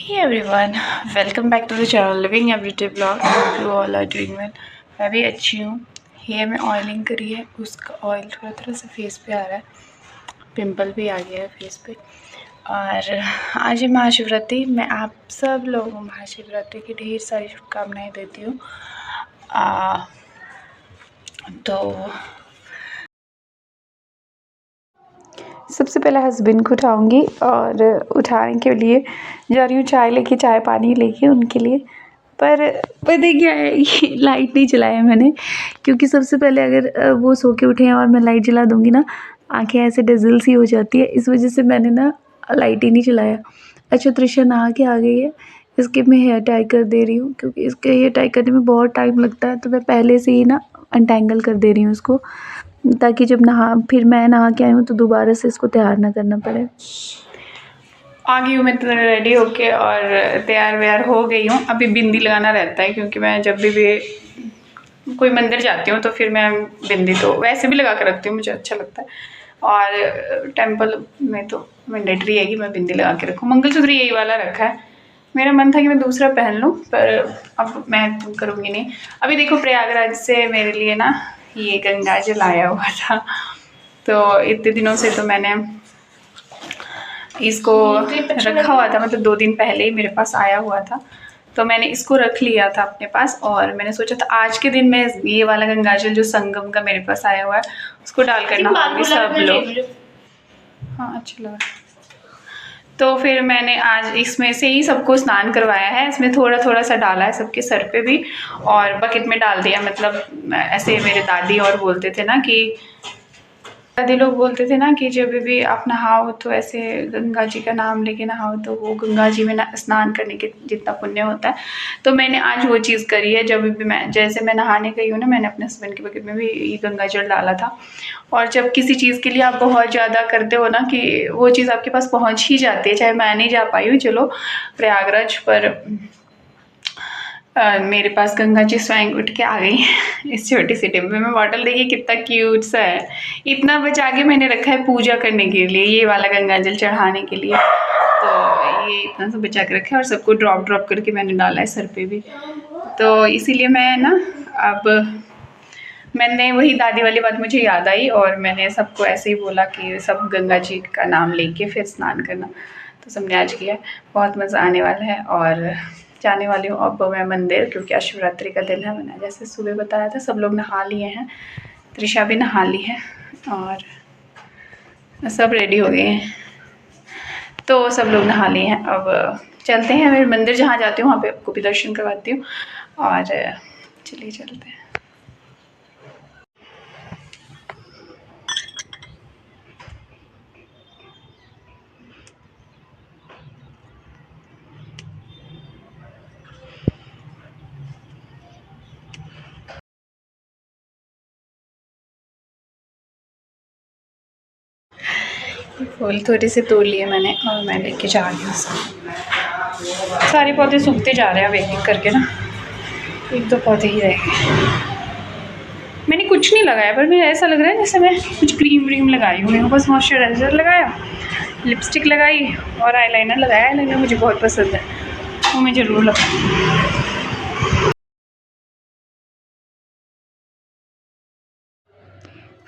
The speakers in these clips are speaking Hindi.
Hey everyone, welcome back to the channel Living Everyday Vlog. Hope you all are doing well. मैं भी अच्छी हूँ। हेयर में ऑयलिंग करी है, उसका ऑयल थोड़ा थोड़ा सा फेस पे आ रहा है, पिंपल भी आ गया है फेस पे। और आज है महाशिवरात्रि। मैं आप सब लोगों को महाशिवरात्रि की ढेर सारी शुभकामनाएं देती हूँ। तो सबसे पहले हस्बैंड को उठाऊँगी और उठाने के लिए जा रही हूँ चाय पानी लेके उनके लिए। पर पता क्या है, ये लाइट नहीं जलाया मैंने, क्योंकि सबसे पहले अगर वो सो के उठे हैं और मैं लाइट जला दूँगी ना, आँखें ऐसे डज़ल सी हो जाती है। इस वजह से मैंने ना लाइट ही नहीं जलाया। अच्छा, त्रिशा नहा के आ गई है, इसके मैं हेयर टाई कर दे रही हूँ, क्योंकि इसके हेयर टाई करने में बहुत टाइम लगता है। तो मैं पहले से ही ना अनटेंगल कर दे रही हूँ इसको, ताकि जब फिर मैं नहा के आई हूँ तो दोबारा से इसको तैयार ना करना पड़े। आ गई हूँ मैं तो रेडी होके और तैयार व्यार हो गई हूँ। अभी बिंदी लगाना रहता है, क्योंकि मैं जब भी कोई मंदिर जाती हूँ तो फिर मैं बिंदी तो वैसे भी लगा कर रखती हूँ, मुझे अच्छा लगता है। और टेंपल में तो मैंडेटरी है कि मैं बिंदी लगा के रखूँ। मंगलसूत्र यही वाला रखा है। मेरा मन था कि मैं दूसरा पहन लूँ, पर अब मैं करूँगी नहीं। अभी देखो, प्रयागराज से मेरे लिए ना ये गंगा जल आया हुआ था, तो इतने दिनों से तो मैंने इसको रखा हुआ था, मतलब 2 दिन पहले ही मेरे पास आया हुआ था, तो मैंने इसको रख लिया था अपने पास। और मैंने सोचा था आज के दिन में ये वाला गंगाजल जो संगम का मेरे पास आया हुआ है उसको डाल कर नहाऊंगी सब लोग। हाँ, अच्छा लगा। तो फिर मैंने आज इसमें से ही सबको स्नान करवाया है। इसमें थोड़ा थोड़ा सा डाला है सबके सर पे भी, और बकेट में डाल दिया। मतलब ऐसे मेरे दादी और बोलते थे ना कि दादी लोग बोलते थे ना कि जब भी आप नहाओ तो ऐसे गंगा जी का नाम लेके नहाओ, तो वो गंगा जी में स्नान करने के जितना पुण्य होता है। तो मैंने आज वो चीज़ करी है। जब भी मैं नहाने गई हूँ ना, मैंने अपने हस्बैंड के बकेट में भी ये गंगा जल डाला था। और जब किसी चीज़ के लिए आप बहुत ज़्यादा करते हो ना कि वो चीज़ आपके पास पहुँच ही जाती है। चाहे मैं नहीं जा पाई हूँ चलो प्रयागराज, पर मेरे पास गंगा जी स्वयं उठ के आ गई इस छोटी सी डिब्बे में। बॉटल देखिए कितना क्यूट सा है। इतना बचा के मैंने रखा है पूजा करने के लिए, ये वाला गंगा जल चढ़ाने के लिए। तो ये इतना सा बचा के रखा है और सबको ड्रॉप ड्रॉप करके मैंने डाला है सर पे भी। तो इसीलिए मैं ना अब मैंने वही दादी वाली बात मुझे याद आई, और मैंने सबको ऐसे ही बोला कि सब गंगा जी का नाम लेके फिर स्नान करना। तो सबने आज किया। बहुत मज़ा आने वाला है। और जाने वाली हूँ अब मैं मंदिर, क्योंकि आज शिवरात्रि का दिन है। मैंने जैसे सुबह बताया था सब लोग नहा लिए हैं, त्रिशा भी नहा ली है और सब रेडी हो गए हैं। तो सब लोग नहा लिए हैं। अब चलते हैं मेरे मंदिर, जहाँ जाती हूँ वहाँ पे आपको भी दर्शन करवाती हूँ। और चलिए चलते हैं। फूल थोड़े से तोड़ लिए मैंने और मैं लेके जा रही हूँ। सारे पौधे सूखते जा रहे हैं अब एक एक करके ना, 1-2 पौधे ही रह गए। मैंने कुछ नहीं लगाया, पर मुझे ऐसा लग रहा है जैसे मैं कुछ क्रीम व्रीम लगाई हूँ। मेरे को बस मॉइस्चराइज़र लगाया, लिपस्टिक लगाई और आईलाइनर लगाया। आईलाइनर मुझे बहुत पसंद है, वो मैं ज़रूर लगाऊँ।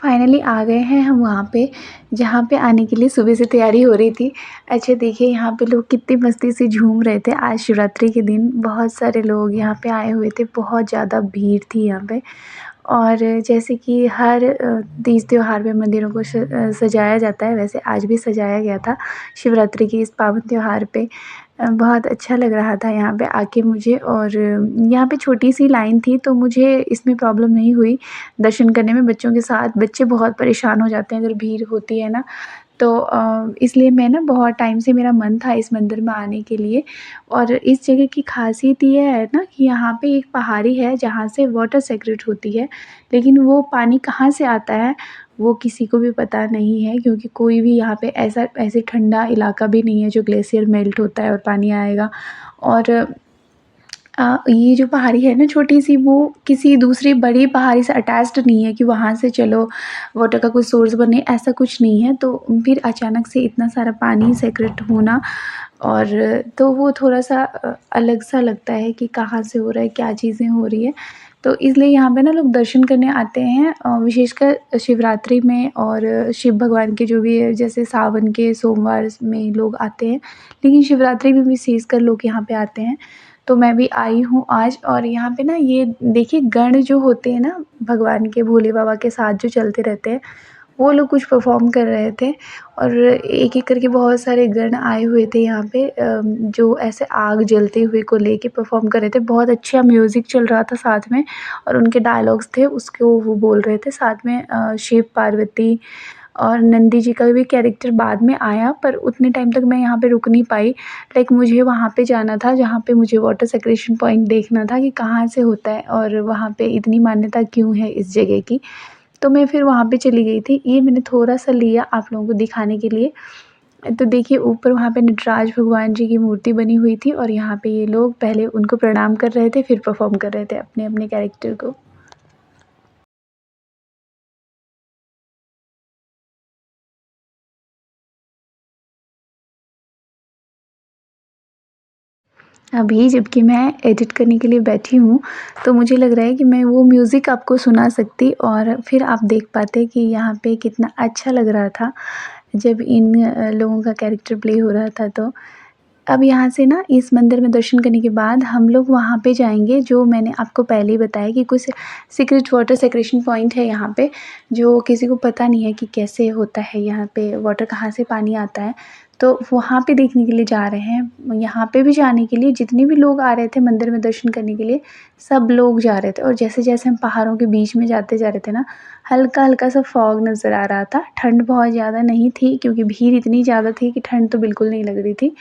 फाइनली आ गए हैं हम वहाँ पे, जहाँ पे आने के लिए सुबह से तैयारी हो रही थी। अच्छा देखिए, यहाँ पे लोग कितनी मस्ती से झूम रहे थे। आज शिवरात्रि के दिन बहुत सारे लोग यहाँ पे आए हुए थे, बहुत ज़्यादा भीड़ थी यहाँ पे। और जैसे कि हर तीज त्योहार पे मंदिरों को सजाया जाता है, वैसे आज भी सजाया गया था शिवरात्रि के इस पावन त्योहार पे। बहुत अच्छा लग रहा था यहाँ पे आके मुझे। और यहाँ पे छोटी सी लाइन थी, तो मुझे इसमें प्रॉब्लम नहीं हुई दर्शन करने में। बच्चों के साथ बच्चे बहुत परेशान हो जाते हैं अगर भीड़ होती है ना, तो इसलिए मैं ना बहुत टाइम से मेरा मन था इस मंदिर में आने के लिए। और इस जगह की ख़ासियत ये है ना कि यहाँ पे एक पहाड़ी है जहाँ से वाटर सेक्रेट होती है, लेकिन वो पानी कहाँ से आता है वो किसी को भी पता नहीं है, क्योंकि कोई भी यहाँ पे ऐसे ठंडा इलाका भी नहीं है जो ग्लेशियर मेल्ट होता है और पानी आएगा। और ये जो पहाड़ी है ना छोटी-सी, वो किसी दूसरी बड़ी पहाड़ी से अटैच्ड नहीं है कि वहाँ से चलो वाटर का कोई सोर्स बने, ऐसा कुछ नहीं है। तो फिर अचानक से इतना सारा पानी सेक्रेट होना, और तो वो थोड़ा-सा अलग-सा लगता है कि कहाँ से हो रहा है, क्या चीज़ें हो रही है। तो इसलिए यहाँ पे ना लोग दर्शन करने आते हैं, विशेषकर शिवरात्रि में, और शिव भगवान के जो भी है, जैसे सावन के सोमवार में लोग आते हैं, लेकिन शिवरात्रि में विशेषकर लोग यहाँ पे आते हैं। तो मैं भी आई हूँ आज, और यहाँ पे ना ये देखिए गण जो होते हैं ना भगवान के, भोले बाबा के साथ जो चलते रहते हैं, वो लोग कुछ परफ़ॉर्म कर रहे थे, और एक-एक करके बहुत सारे गण आए हुए थे यहाँ पे, जो ऐसे आग जलते हुए को लेके परफ़ॉर्म कर रहे थे। बहुत अच्छा म्यूज़िक चल रहा था साथ में, और उनके डायलॉग्स थे उसको वो बोल रहे थे साथ में। शिव, पार्वती और नंदी जी का भी कैरेक्टर बाद में आया, पर उतने टाइम तक मैं यहाँ पे रुक नहीं पाई। लाइक मुझे वहाँ पे जाना था जहाँ पे मुझे वाटर सेक्रेशन पॉइंट देखना था कि कहाँ से होता है, और वहाँ पे इतनी मान्यता क्यों है इस जगह की। तो मैं फिर वहाँ पे चली गई थी। ये मैंने थोड़ा-सा लिया आप लोगों को दिखाने के लिए। तो देखिए ऊपर वहाँ पे नटराज भगवान जी की मूर्ति बनी हुई थी, और यहाँ पे ये लोग पहले उनको प्रणाम कर रहे थे, फिर परफ़ॉर्म कर रहे थे अपने-अपने कैरेक्टर को। अभी जबकि मैं एडिट करने के लिए बैठी हूँ, तो मुझे लग रहा है कि मैं वो म्यूज़िक आपको सुना सकती, और फिर आप देख पाते कि यहाँ पे कितना अच्छा लग रहा था, जब इन लोगों का कैरेक्टर प्ले हो रहा था तो। अब यहाँ से ना इस मंदिर में दर्शन करने के बाद हम लोग वहाँ पे जाएँगे, जो मैंने आपको पहले ही बताया कि कुछ सीक्रेट वाटर सेक्रेशन पॉइंट है यहाँ पे, जो किसी को पता नहीं है कि कैसे होता है यहाँ पे, वाटर कहाँ से पानी आता है। तो वहाँ पे देखने के लिए जा रहे हैं। यहाँ पे भी जाने के लिए जितने भी लोग आ रहे थे मंदिर में दर्शन करने के लिए, सब लोग जा रहे थे, और जैसे-जैसे हम पहाड़ों के बीच में जाते जा रहे थे ना, हल्का-हल्का सा फॉग नज़र आ रहा था। ठंड बहुत ज़्यादा नहीं थी, क्योंकि भीड़ इतनी ज़्यादा थी कि ठंड तो बिल्कुल नहीं लग रही थी।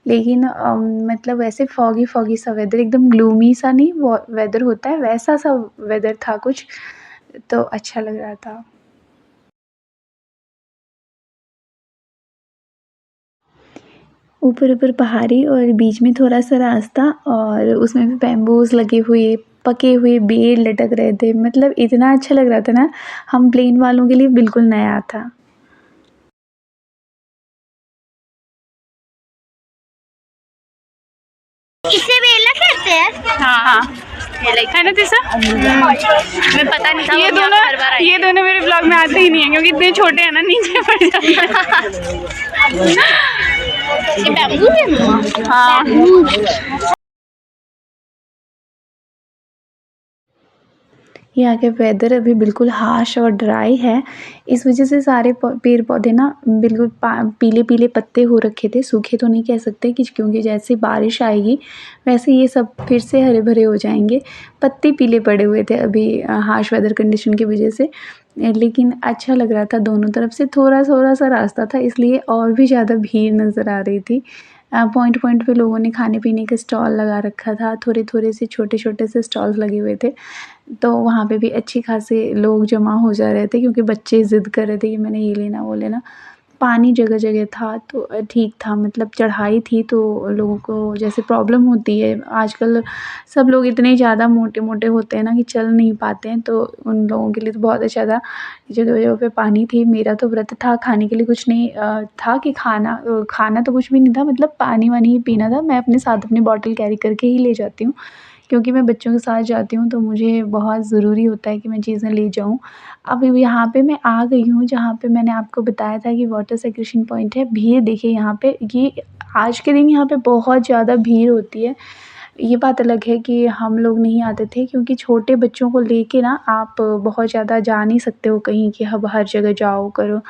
लेकिन मतलब वैसे फ़ॉगी-फ़ॉगी सा वेदर, एकदम ग्लूमी सा नहीं वो वेदर होता है, वैसा सा वेदर था कुछ, तो अच्छा लग रहा था। ऊपर-ऊपर पहाड़ी, और बीच में थोड़ा-सा रास्ता, और उसमें भी बैम्बूज़ लगे हुए, पके हुए पेड़ लटक रहे थे, मतलब इतना अच्छा लग रहा था ना, हम प्लेन वालों के लिए बिल्कुल नया था। इसे वेला कहते हैं। हाँ, है ना तीसा? मैं पता नहीं था, ये दोनों मेरे ब्लॉग में आते ही नहीं हैं, क्योंकि इतने छोटे हैं ना, नीचे पड़ जाते हैं। ये बैम्बू है मम्मा। हाँ। यहाँ के वेदर अभी बिल्कुल हार्श और ड्राई है, इस वजह से सारे पेड़-पौधे ना बिल्कुल पीले-पीले पत्ते हो रखे थे, सूखे तो नहीं कह सकते कि, क्योंकि जैसे बारिश आएगी वैसे ये सब फिर से हरे-भरे हो जाएँगे। पत्ते पीले पड़े हुए थे अभी हार्श वेदर कंडीशन की वजह से, लेकिन अच्छा लग रहा था। दोनों तरफ से थोड़ा-थोड़ा सा रास्ता था, इसलिए और भी ज़्यादा भीड़ नज़र आ रही थी। पॉइंट-पॉइंट पे लोगों ने खाने-पीने का स्टॉल लगा रखा था, थोड़े-थोड़े से छोटे-छोटे से स्टॉल्स लगे हुए थे। तो वहाँ पे भी अच्छी खासे लोग जमा हो जा रहे थे, क्योंकि बच्चे ज़िद कर रहे थे कि मैंने ये लेना, वो लेना। पानी जगह-जगह था, तो ठीक था, मतलब चढ़ाई थी तो लोगों को जैसे प्रॉब्लम होती है, आजकल सब लोग इतने ज़्यादा मोटे-मोटे होते हैं ना कि चल नहीं पाते हैं, तो उन लोगों के लिए तो बहुत अच्छा था। जगह-जगह पे पानी थी। मेरा तो व्रत था, खाने के लिए कुछ नहीं था कि खाना तो कुछ भी नहीं था, मतलब पानी-वानी ही पीना था। मैं अपने साथ अपनी बॉटल कैरी करके ही ले जाती हूँ, क्योंकि मैं बच्चों के साथ जाती हूँ, तो मुझे बहुत ज़रूरी होता है कि मैं चीज़ें ले जाऊँ। अब यहाँ पे मैं आ गई हूँ जहाँ पे मैंने आपको बताया था कि वाटर सेक्रेशन पॉइंट है। भीड़ देखिए यहाँ पे, ये आज के दिन यहाँ पे बहुत ज़्यादा भीड़ होती है। ये बात अलग है कि हम लोग नहीं आते थे, क्योंकि छोटे बच्चों को लेके ना आप बहुत ज़्यादा जा नहीं सकते हो कहीं कि अब हर जगह जाओ, करो।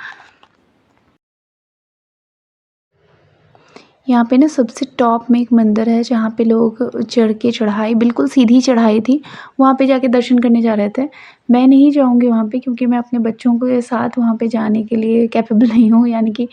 यहाँ पे ना सबसे टॉप में एक मंदिर है जहाँ पे लोग चढ़ के, चढ़ाई बिल्कुल सीधी चढ़ाई थी, वहाँ पे जाके दर्शन करने जा रहे थे। मैं नहीं जाऊँगी वहाँ पे क्योंकि मैं अपने बच्चों के साथ वहाँ पे जाने के लिए कैपेबल नहीं हूँ, यानी कि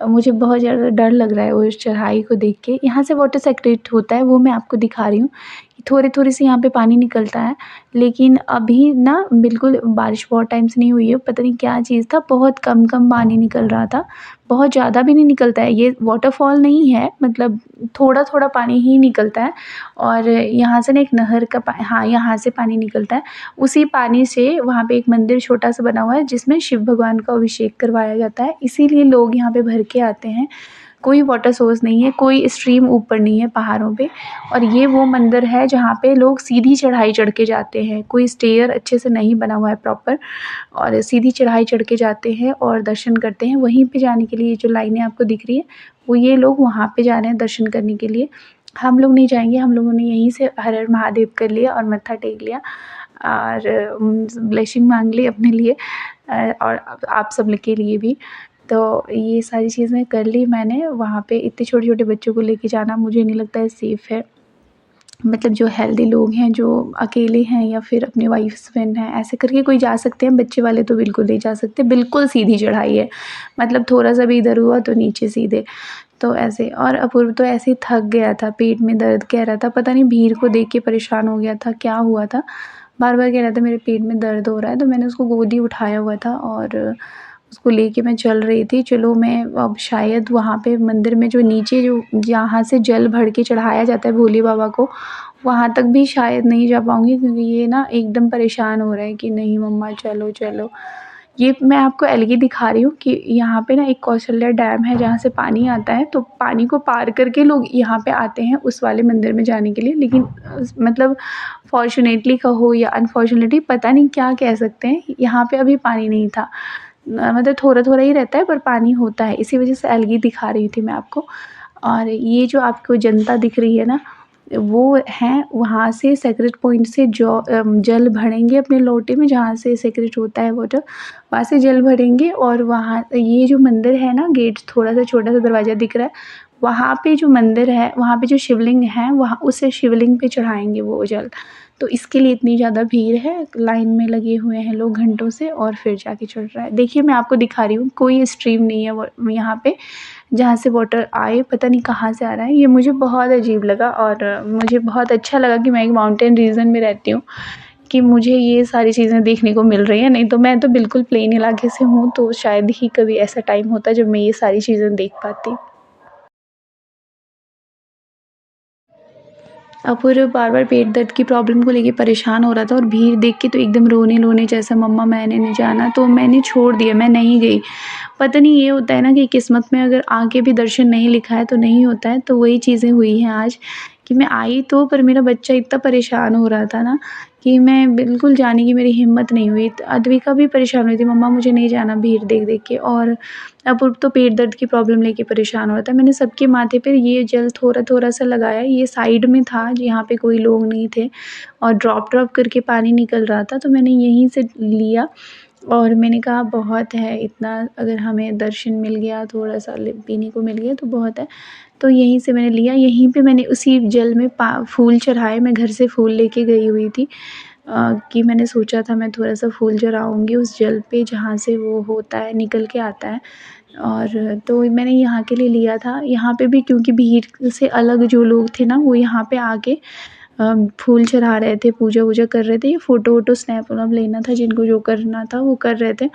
मुझे बहुत ज़्यादा डर लग रहा है उस चढ़ाई को देख के। यहाँ से वाटर सेक्रेट होता है, वो मैं आपको दिखा रही हूँ कि थोड़े-थोड़े से यहाँ पे पानी निकलता है। लेकिन अभी ना बिल्कुल बारिश बहुत टाइम से नहीं हुई है, पता नहीं क्या चीज़ था, बहुत कम-कम पानी निकल रहा था। बहुत ज़्यादा भी नहीं निकलता है, ये वाटरफॉल नहीं है, मतलब थोड़ा-थोड़ा पानी ही निकलता है। और यहाँ से ना एक नहर का हाँ, यहाँ से पानी निकलता है। उसी पानी से वहाँ पे एक मंदिर छोटा-सा बना हुआ है जिसमें शिव भगवान का अभिषेक करवाया जाता है, इसीलिए लोग यहाँ पे भर के आते हैं। कोई वाटर सोर्स नहीं है, कोई स्ट्रीम ऊपर नहीं है पहाड़ों पे। और ये वो मंदिर है जहाँ पे लोग सीधी चढ़ाई चढ़ के जाते हैं, कोई स्टेयर अच्छे से नहीं बना हुआ है प्रॉपर, और सीधी चढ़ाई चढ़ के जाते हैं और दर्शन करते हैं। वहीं पे जाने के लिए जो लाइनें आपको दिख रही है, वो ये लोग वहाँ पे जा रहे हैं दर्शन करने के लिए। हम लोग नहीं जाएँगे, हम लोगों ने यहीं से हर हर महादेव कर लिया और मत्था टेक लिया और ब्लेसिंग मांग ली अपने लिए और आप सब लोग के लिए भी। तो ये सारी चीज़ें कर ली मैंने। वहाँ पे इतने छोटे-छोटे बच्चों को लेके जाना मुझे नहीं लगता है सेफ़ है। मतलब जो हेल्दी लोग हैं, जो अकेले हैं या फिर अपने वाइफ हस्बैंड हैं, ऐसे करके कोई जा सकते हैं, बच्चे वाले तो बिल्कुल नहीं जा सकते। बिल्कुल सीधी चढ़ाई है, मतलब थोड़ा-सा भी इधर हुआ तो नीचे सीधे। तो ऐसे, और अपूर्व तो ऐसे ही थक गया था, पेट में दर्द कह रहा था, पता नहीं भीड़ को देख के परेशान हो गया था, क्या हुआ था। बार-बार कह रहा था मेरे पेट में दर्द हो रहा है, तो मैंने उसको गोदी उठाया हुआ था और उसको लेके मैं चल रही थी। चलो मैं अब शायद वहाँ पे मंदिर में जो नीचे जो जहाँ से जल भर के चढ़ाया जाता है भोले बाबा को, वहाँ तक भी शायद नहीं जा पाऊँगी क्योंकि ये ना एकदम परेशान हो रहा है कि नहीं मम्मा चलो, चलो। ये मैं आपको अलग ही दिखा रही हूँ कि यहाँ पे ना एक कौशल्या डैम है जहाँ से पानी आता है, तो पानी को पार करके लोग यहाँ पे आते हैं उस वाले मंदिर में जाने के लिए। लेकिन मतलब फ़ॉर्च्यूनेटली कहो या अनफ़ॉर्च्यूनेटली, पता नहीं क्या कह सकते हैं, यहाँ पे अभी पानी नहीं था। मतलब थोड़ा-थोड़ा ही रहता है पर पानी होता है, इसी वजह से अलग ही दिखा रही थी मैं आपको। और ये जो आपको जनता दिख रही है ना, वो हैं वहाँ से सेक्रेट पॉइंट से जो जल भरेंगे अपने लोटे में, जहाँ से सेक्रेट होता है वाटर, वहाँ से जल भरेंगे और वहाँ ये जो मंदिर है ना, गेट थोड़ा-सा छोटा-सा दरवाज़ा दिख रहा है, वहाँ पे जो मंदिर है, वहाँ पे जो शिवलिंग है, वहाँ उस शिवलिंग पे चढ़ाएँगे वो जल। तो इसके लिए इतनी ज़्यादा भीड़ है, लाइन में लगे हुए हैं लोग घंटों से और फिर जाके चढ़ रहा है। देखिए मैं आपको दिखा रही हूँ, कोई स्ट्रीम नहीं है वो यहाँ पे जहाँ से वाटर आए, पता नहीं कहाँ से आ रहा है। ये मुझे बहुत अजीब लगा और मुझे बहुत अच्छा लगा कि मैं एक माउंटेन रीजन में रहती हूँ, कि मुझे ये सारी चीज़ें देखने को मिल रही हैं। नहीं तो मैं तो बिल्कुल प्लेन इलाके से हूँ, तो शायद ही कभी ऐसा टाइम होता जब मैं ये सारी चीज़ें देख पाती। अपूर्व बार-बार पेट दर्द की प्रॉब्लम को लेके परेशान हो रहा था और भीड़ देख के तो एकदम रोने-रोने जैसा, मम्मा मैंने नहीं जाना, तो मैंने छोड़ दिया, मैं नहीं गई। पता नहीं, ये होता है ना कि किस्मत में अगर आगे भी दर्शन नहीं लिखा है तो नहीं होता है, तो वही चीज़ें हुई हैं आज कि मैं आई तो, पर मेरा बच्चा इतना परेशान हो रहा था ना कि मैं बिल्कुल जाने की मेरी हिम्मत नहीं हुई। अद्विका भी परेशान हुई थी, मम्मा मुझे नहीं जाना भीड़ देख-देख के, और अपूर्व तो पेट दर्द की प्रॉब्लम लेके परेशान हो रहा था। मैंने सबके माथे पे ये जल थोड़ा-थोड़ा सा लगाया, ये साइड में था यहाँ पे कोई लोग नहीं थे और ड्रॉप-ड्रॉप करके पानी निकल रहा था, तो मैंने यहीं से लिया और मैंने कहा बहुत है इतना, अगर हमें दर्शन मिल गया, थोड़ा-सा पीने को मिल गया तो बहुत है। तो यहीं से मैंने लिया, यहीं पे मैंने उसी जल में फूल चढ़ाए। मैं घर से फूल लेके गई हुई थी कि मैंने सोचा था मैं थोड़ा-सा फूल चढ़ाऊँगी उस जल पे जहाँ से वो होता है, निकल के आता है। और तो मैंने यहाँ के लिए लिया था। यहाँ पे भी क्योंकि भीड़ से अलग जो लोग थे ना, वो यहाँ पे आके फूल चढ़ा रहे थे, पूजा-वूजा कर रहे थे, या फ़ोटो-वोटो स्नैप-वनैप लेना था, जिनको जो करना था वो कर रहे थे।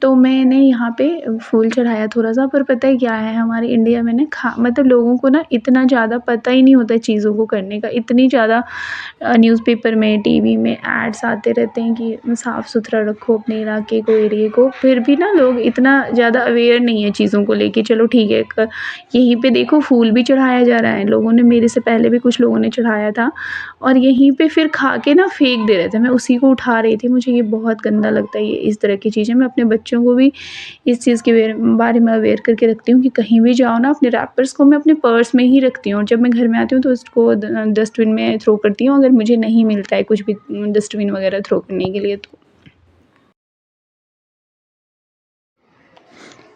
तो मैंने यहाँ पे फूल चढ़ाया थोड़ा-सा। पर पता है क्या है, हमारे इंडिया में ना मतलब लोगों को ना इतना ज़्यादा पता ही नहीं होता है चीज़ों को करने का। इतनी ज़्यादा न्यूज़पेपर में, टीवी में एड्स आते रहते हैं कि साफ़-सुथरा रखो अपने इलाके को, एरिये को। फिर भी ना लोग इतना ज़्यादा अवेयर नहीं है चीज़ों को लेके। चलो ठीक है, यहीं पे देखो फूल भी चढ़ाया जा रहा है, लोगों ने मेरे से पहले भी कुछ लोगों ने चढ़ाया था और यहीं पे फिर खा के ना फेंक दे रहे थे। मैं उसी को उठा रही थी। मुझे ये बहुत गंदा लगता है, ये इस तरह की चीज़ें। मैं अपने बच्चों को भी इस चीज़ के बारे में अवेयर करके रखती हूँ कि कहीं भी जाओ ना, अपने रैपर्स को मैं अपने पर्स में ही रखती हूँ और जब मैं घर में आती हूँ तो उसको डस्टबिन में थ्रो करती हूँ, अगर मुझे नहीं मिलता है कुछ भी डस्टबिन वगैरह थ्रो करने के लिए तो।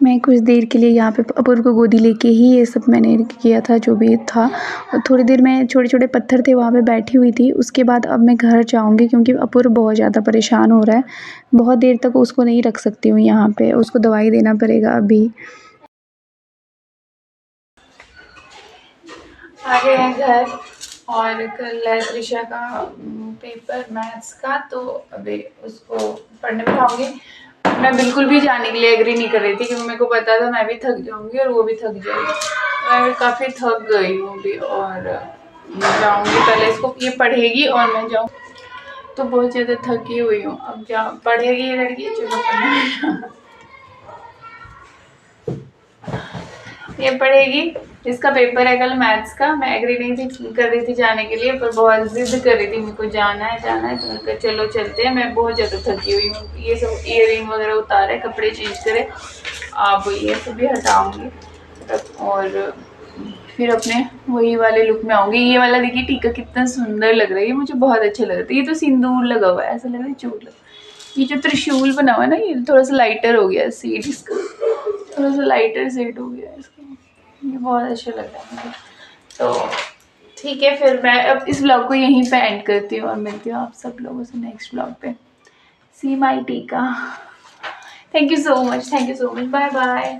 मैं कुछ देर के लिए यहाँ पे अपूर्व को गोदी लेके ही ये सब मैंने किया था जो भी था। और थोड़ी देर मैं छोटे छोटे पत्थर थे वहाँ पे बैठी हुई थी। उसके बाद अब मैं घर जाऊँगी क्योंकि अपूर्व बहुत ज़्यादा परेशान हो रहा है। बहुत देर तक उसको नहीं रख सकती हूँ यहाँ पे, उसको दवाई देना पड़ेगा अभी। आ गए हैं घर और कल है त्रिशा का पेपर मैथ्स का, तो अभी उसको पढ़ने बिठाऊंगी। मैं बिल्कुल भी जाने के लिए एग्री नहीं कर रही थी क्योंकि मेरे को पता था मैं भी थक जाऊंगी और वो भी थक जाएगी। मैं भी काफ़ी थक गई हूँ अभी और जाऊंगी पहले, इसको ये पढ़ेगी और मैं जाऊँ। तो बहुत ज़्यादा थकी हुई हूँ, अब जा पढ़ेगी ये लड़की, चलो पढ़ना। ये पढ़ेगी, इसका पेपर है कल मैथ्स का। मैं एग्री नहीं थी कर रही थी जाने के लिए, पर बहुत जिद कर रही थी मेरे को जाना है तो मैं कहा चलो चलते हैं। मैं बहुत ज़्यादा थकी हुई हूँ। ये सब ईयरिंग वगैरह उतारे, कपड़े चेंज करे, अब ये सब भी हटाऊँगी और फिर अपने वही वाले लुक में आऊँगी। ये वाला देखिए टीका कितना सुंदर लग रहा है, ये मुझे बहुत अच्छा लग रहा है। ये तो सिंदूर लगा हुआ है, ऐसा लग रहा है चोट लगा। ये जो त्रिशूल बना हुआ है ना, ये थोड़ा सा लाइटर हो गया शेड, इसका थोड़ा सा लाइटर शेड हो गया इसका। ये बहुत अच्छा लग रहा है मुझे। तो ठीक है, फिर मैं अब इस ब्लॉग को यहीं पे एंड करती हूँ और मिलती हूँ आप सब लोगों से नेक्स्ट ब्लॉग पे। सी माई टीका। Thank you so much, bye bye.